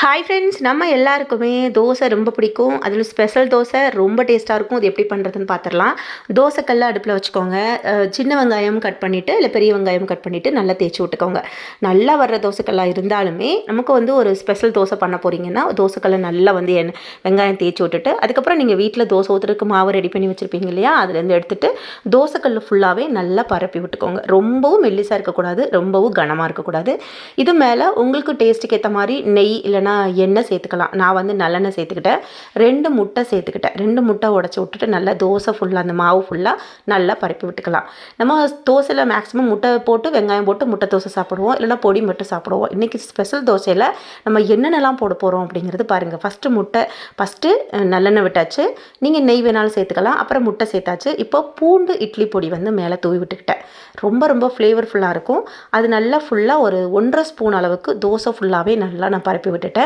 Hi friends, நம்ம எல்லாருக்குமே தோசை ரொம்ப பிடிக்கும். அதில் ஸ்பெஷல் தோசை ரொம்ப டேஸ்ட்டாக இருக்கும். அது எப்படி பண்ணுறதுன்னு பார்த்துடலாம். தோசைக்கல்ல அடுப்பில் வச்சுக்கோங்க. சின்ன வெங்காயம் கட் பண்ணிவிட்டு இல்லை பெரிய வெங்காயம் கட் பண்ணிவிட்டு நல்லா தேய்ச்சி விட்டுக்கோங்க. நல்லா வர்ற தோசைக்கல்லாக இருந்தாலுமே நமக்கு ஒரு ஸ்பெஷல் தோசை பண்ண போகிறீங்கன்னா தோசைக்கல்லை நல்லா வெங்காயம் தேய்ச்சி விட்டுட்டு அதுக்கப்புறம் நீங்கள் வீட்டில் தோசை ஊற்றுறதுக்கு மாவு ரெடி பண்ணி வச்சுருப்பீங்க இல்லையா, அதுலேருந்து எடுத்துகிட்டு தோசைக்கல் ஃபுல்லாகவே நல்லா பரப்பி விட்டுக்கோங்க. ரொம்பவும் மெல்லிசாக இருக்கக்கூடாது, ரொம்பவும் கனமாக இருக்கக்கூடாது. இது மேலே உங்களுக்கு டேஸ்ட்டுக்கு ஏற்ற மாதிரி நெய் இல்லை எண்ணெய் சேர்த்துக்கலாம். நான் நல்லெண்ணெய் சேர்த்துக்கிட்டேன். 2 முட்டை சேர்த்துக்கிட்டேன். 2 முட்டை உடச்சி விட்டுட்டு நல்லா தோசை ஃபுல்லாக அந்த மாவு ஃபுல்லாக நல்லா பரப்பி விட்டுக்கலாம். நம்ம தோசையில் மேக்ஸிமம் முட்டை போட்டு வெங்காயம் போட்டு முட்டை தோசை சாப்பிடுவோம், இல்லைனா பொடி மட்டும் சாப்பிடுவோம். இன்றைக்கி ஸ்பெஷல் தோசையில் நம்ம என்னென்னலாம் போட போகிறோம் அப்படிங்கிறது பாருங்கள். ஃபஸ்ட்டு நல்லெண்ணெய் விட்டாச்சு. நீங்கள் நெய் வேணாலும் சேர்த்துக்கலாம். அப்புறம் முட்டை சேர்த்தாச்சு. இப்போ பூண்டு இட்லி பொடி மேலே தூவி விட்டுக்கிட்டேன். ரொம்ப ரொம்ப ஃப்ளேவர்ஃபுல்லாக இருக்கும். அது நல்லா ஃபுல்லாக ஒரு 1.5 ஸ்பூன் அளவுக்கு தோசை ஃபுல்லாகவே நல்லா நான் பரப்பி விட்டுட்டு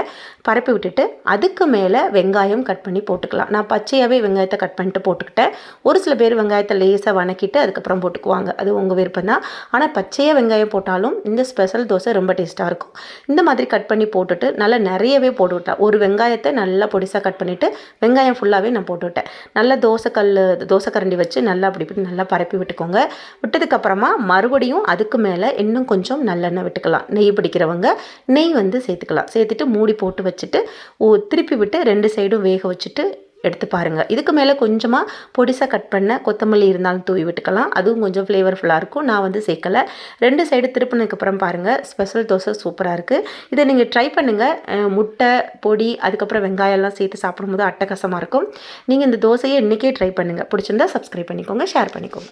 அதுக்கு மேலே வெங்காயம் கட் பண்ணி போட்டுக்கலாம். நான் பச்சையாகவே வெங்காயத்தை கட் பண்ணிட்டு போட்டுக்கிட்டேன். ஒரு சில பேர் வெங்காயத்தை லேசாக வணக்கிட்டு அதுக்கப்புறம் போட்டுக்குவாங்க. அது உங்கள் விருப்பம் தான். ஆனால் பச்சையாக வெங்காயம் போட்டாலும் இந்த ஸ்பெஷல் தோசை ரொம்ப டேஸ்ட்டாக இருக்கும். இந்த மாதிரி கட் பண்ணி போட்டுட்டு நல்லா நிறையவே போட்டுவிட்டேன். ஒரு வெங்காயத்தை நல்லா பொடிசாக கட் பண்ணிவிட்டு வெங்காயம் ஃபுல்லாகவே நான் போட்டுவிட்டேன். நல்லா தோசை கரண்டி வச்சு நல்லா அப்படி நல்லா பரப்பி விட்டுக்கோங்க. விட்டதுக்கப்புறமா மறுபடியும் அதுக்கு மேலே இன்னும் கொஞ்சம் நல்லெண்ணெய் விட்டுக்கலாம். நெய் பிடிக்கிறவங்க நெய் சேர்த்துக்கலாம். சேர்த்துட்டு மூடி போட்டு வச்சுட்டு திருப்பி விட்டு 2 சைடும் வேக வச்சுட்டு எடுத்து பாருங்கள். இதுக்கு மேலே கொஞ்சமாக பொடிசாக கட் பண்ண கொத்தமல்லி இருந்தாலும் தூவி விட்டுக்கலாம். அதுவும் கொஞ்சம் ஃப்ளேவர்ஃபுல்லாக இருக்கும். நான் சேர்க்கலை. 2 சைடு திருப்பினதுக்கப்புறம் பாருங்கள், ஸ்பெஷல் தோசை சூப்பராக இருக்குது. இதை நீங்கள் ட்ரை பண்ணுங்கள். முட்டை பொடி அதுக்கப்புறம் வெங்காயம்லாம் சேர்த்து சாப்பிடும்போது அட்டகாசமாக இருக்கும். நீங்கள் இந்த தோசையை இன்றைக்கே ட்ரை பண்ணுங்கள். பிடிச்சிருந்தா சப்ஸ்கிரைப் பண்ணிக்கோங்க, ஷேர் பண்ணிக்கோங்க.